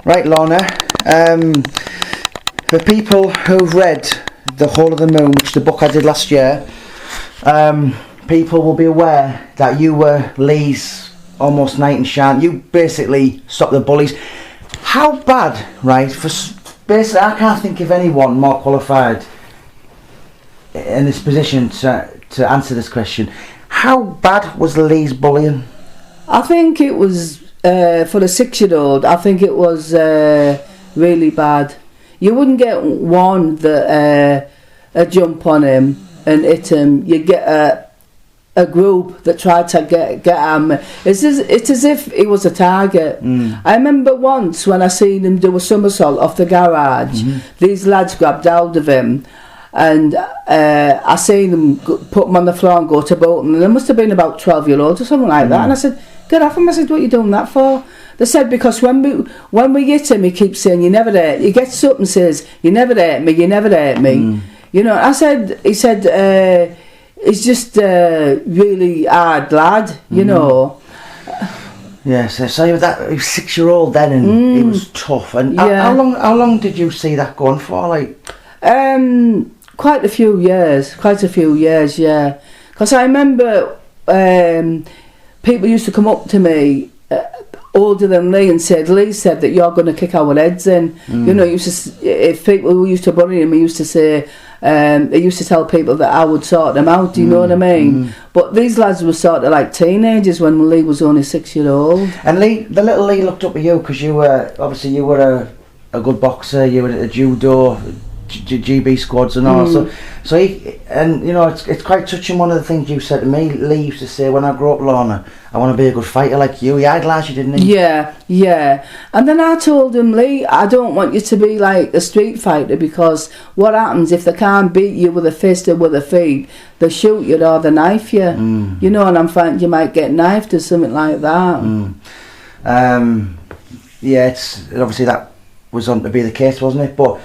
Right, Lorna. For people who've read The Hall of the Moon, which is the book I did last year, people will be aware that you were Lee's almost knight in shine. You basically stopped the bullies. How bad, right? Basically, I can't think of anyone more qualified in this position to answer this question. How bad was Lee's bullying? I think it was, for a 6-year-old, I think it was really bad. You wouldn't get one that jump on him and hit him. You'd get a group that tried to get him. It's as if he was a target. I remember once when I seen him do a somersault off the garage, these lads grabbed hold of him, and I seen them put him on the floor and go to Bolton, and there must have been about 12-year-olds or something like that, and I said, get off him. I said, what are you doing that for? They said, because when we hit him, he keeps saying, you never hurt. He gets up and says, you never hurt me, you never hurt me. You know, he said, he's just a really hard lad, you know. Yes, so he was 6-year-old then, and he was tough. And how long did you see that going for? Like, quite a few years, yeah. Because I remember people used to come up to me, older than Lee, and Lee said that you're going to kick our heads in. You know, if people who used to bully him, he used to say, they used to tell people that I would sort them out, do you know what I mean? But these lads were sort of like teenagers when Lee was only 6-year-old. And the little Lee looked up at you because you were a good boxer, you were at judo, GB squads and all. So he, and you know, it's quite touching. One of the things you said to me, Lee used to say, when I grow up, Lorna, I want to be a good fighter like you. He idolised you, didn't he? Yeah. And then I told him, Lee, I don't want you to be like a street fighter, because what happens if they can't beat you with a fist or with a feet? They shoot you or they knife you. You know, and I'm frightened you might get knifed or something like that. Yeah, it's obviously that was on to be the case, wasn't it? But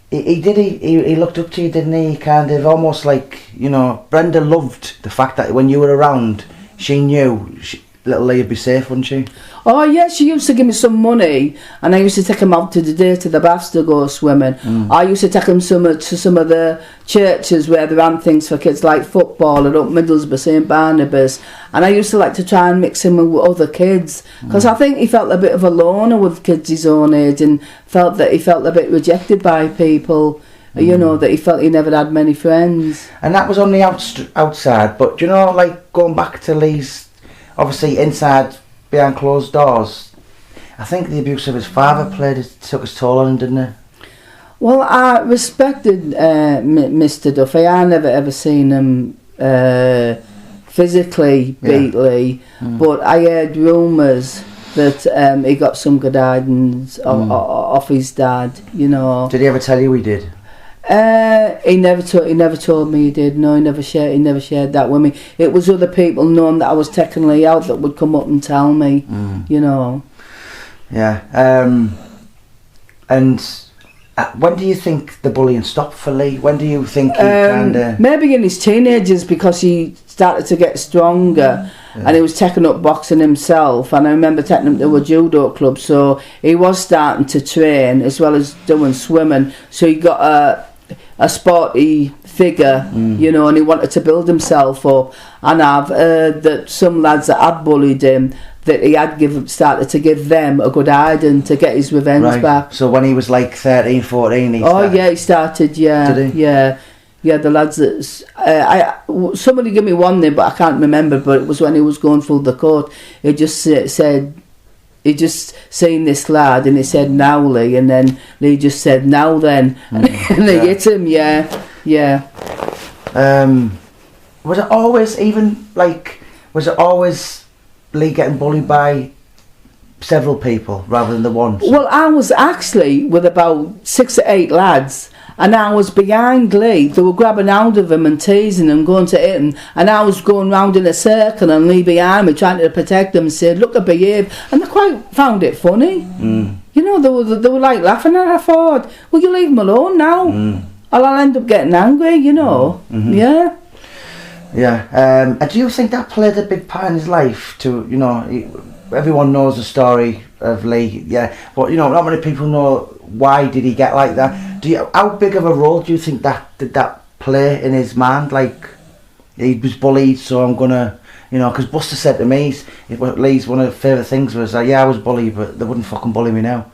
he looked up to you, didn't he? Kind of almost like, you know, Brenda loved the fact that when you were around, she knew little Lee would be safe, wouldn't she? Oh yeah, she used to give me some money, and I used to take him out to the baths to go swimming. I used to take him to some of the churches where they ran things for kids like football, and up Middlesbrough, St Barnabas, and I used to like to try and mix him with other kids, because I think he felt a bit of a loner with kids his own age, and felt a bit rejected by people. You know, that he felt he never had many friends. And that was on the outside, but you know, like going back to Lee's, obviously inside, behind closed doors, I think the abuse of his father took his toll on him, didn't it? Well, I respected Mr. Duffy. I never ever seen him physically beat Lee, but I heard rumours that he got some good guidance off his dad, you know. Did he ever tell you he did? He never told me he did. No, he never shared that with me. It was other people knowing that I was taking Lee out that would come up and tell me, you know. Yeah. And when do you think the bullying stopped for Lee? When do you think he kind of... Maybe in his teenagers, because he started to get stronger, and he was taking up boxing himself, and I remember taking him to a judo club, so he was starting to train as well as doing swimming, so he got a sporty figure, you know, and he wanted to build himself up. And I've heard that some lads that had bullied him, that he had started to give them a good hiding to get his revenge back. So when he was like 13, 14, he started, Did he? Yeah, the lads that... somebody gave me one name, but I can't remember, but it was when he was going through the court. He just said... He just seen this lad, and he said, now Lee, and then Lee just said, now then, and they hit him, Was it always Lee getting bullied by several people rather than the one? Well, I was actually with about 6 or 8 lads, and I was behind Lee. They were grabbing hold of him and teasing him, going to hit him, and I was going round in a circle, and Lee behind me trying to protect him and said, look, I behave. And they quite found it funny. You know, they were like laughing, and I thought, well, you leave him alone now, or I'll end up getting angry, you know. Yeah. And do you think that played a big part in his life? To, you know, everyone knows the story of Lee. Yeah, but you know, not many people know why did he get like that. How big of a role do you think did that play in his mind? Like, he was bullied, so I'm gonna, you know, because Buster said to me, Lee's one of the favourite things was like, yeah, I was bullied, but they wouldn't fucking bully me now.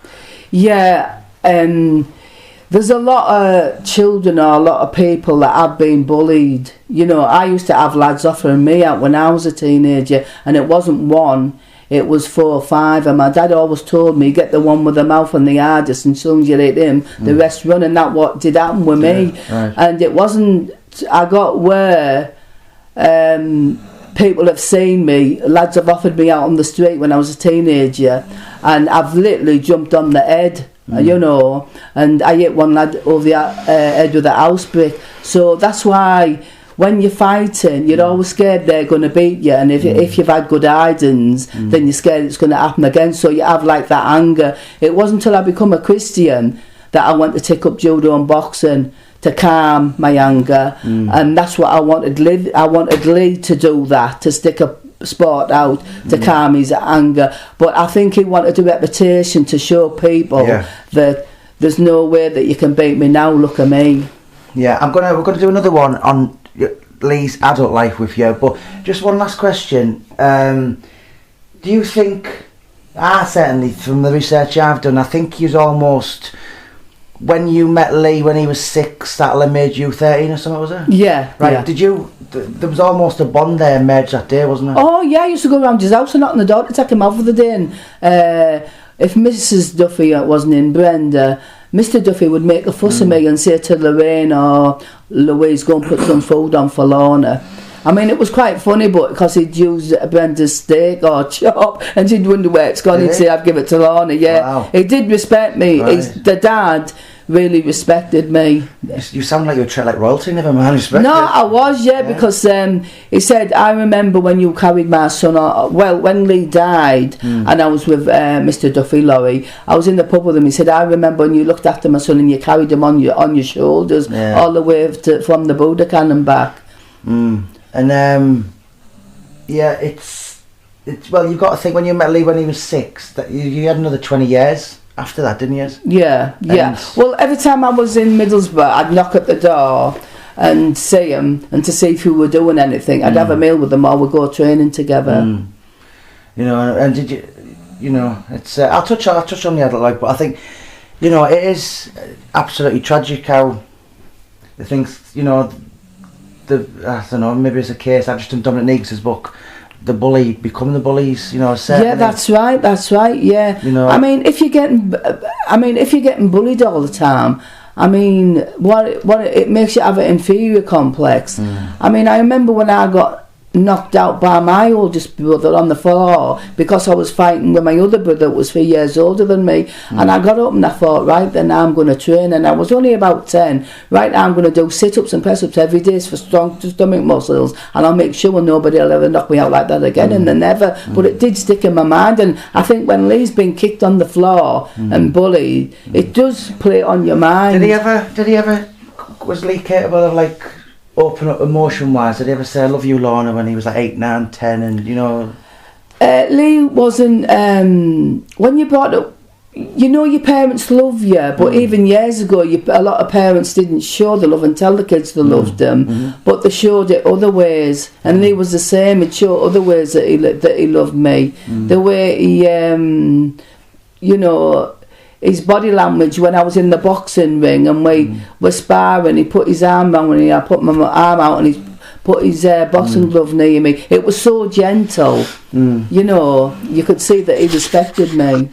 Yeah, there's a lot of children or a lot of people that have been bullied. You know, I used to have lads offering me out when I was a teenager, and it wasn't one, it was 4 or 5, and my dad always told me, get the one with the mouth and the hardest, and as soon as you hit him, the rest run, and that's what did happen with me. Right. And it wasn't, I got where people have seen me, lads have offered me out on the street when I was a teenager, and I've literally jumped on the head, you know, and I hit one lad over the head with a house brick. So that's why when you're fighting, you're always scared they're going to beat you, and if you've had good hidings, then you're scared it's going to happen again, so you have like that anger. It wasn't until I become a Christian that I went to take up judo and boxing to calm my anger, and that's what I wanted Lee to do, that, to stick a sport out to calm his anger. But I think he wanted a reputation to show people that there's no way that you can beat me now, look at me. Yeah, we're gonna do another one on Lee's adult life with you, but just one last question. Do you think, certainly from the research I've done, I think he's almost, when you met Lee when he was 6, that'll have made you 13 or something, was it? Yeah. Right, yeah. There was almost a bond there merged that day, wasn't there? Oh yeah, I used to go around his house and knock on the door to take him out for the day, and if Mrs. Duffy wasn't in, Brenda, Mr. Duffy would make a fuss of me and say to Lorraine or Louise, go and put some food on for Lorna. I mean, it was quite funny, but because he'd use Brenda's steak or chop, and she'd wonder where it's gone, he'd say, I'd give it to Lorna. Yeah, wow. He did respect me. Right. The dad really respected me. You sound like you were treated like royalty, never mind respect. No, I was, because he said, I remember when you carried my son, when Lee died, and I was with Mr. Duffy, Laurie, I was in the pub with him. He said, I remember when you looked after my son and you carried him on your shoulders all the way from the Budokan and back. And it's well, you've got to think, when you met Lee when he was 6, that you had another 20 years after that, didn't you? Yeah. Well, every time I was in Middlesbrough, I'd knock at the door and see him, and to see if we were doing anything. I'd have a meal with them, or we'd go training together. You know, and did you? You know, it's I'll touch on the adult life, but I think, you know, it is absolutely tragic how the things, you know, I don't know, maybe it's a case, I've just done Dominic Neegs' book, the bully become the bullies, you know. Yeah, that's right. Yeah, you know, I mean, if you're getting bullied all the time, I mean, what it makes you have an inferior complex. I mean, I remember when I got knocked out by my oldest brother on the floor because I was fighting with my other brother that was 3 years older than me, and I got up and I thought, right then, now I'm going to train, and I was only about 10. Right now I'm going to do sit-ups and press-ups every day for strong stomach muscles, and I'll make sure nobody will ever knock me out like that again. And they never, but it did stick in my mind. And I think when Lee's been kicked on the floor and bullied, it does play on your mind. Did he ever was Lee capable of, like, open up emotion wise? Did he ever say I love you, Lorna, when he was like 8, 9, 10, and you know? Lee wasn't when you brought up, you know, your parents love you, but even years ago a lot of parents didn't show the love and tell the kids they loved them, but they showed it other ways, and Lee was the same. He'd show other ways that he loved me. The way he you know, his body language when I was in the boxing ring and we were sparring, he put his arm around me, I put my arm out and he put his boxing glove near me. It was so gentle, you know, you could see that he respected me.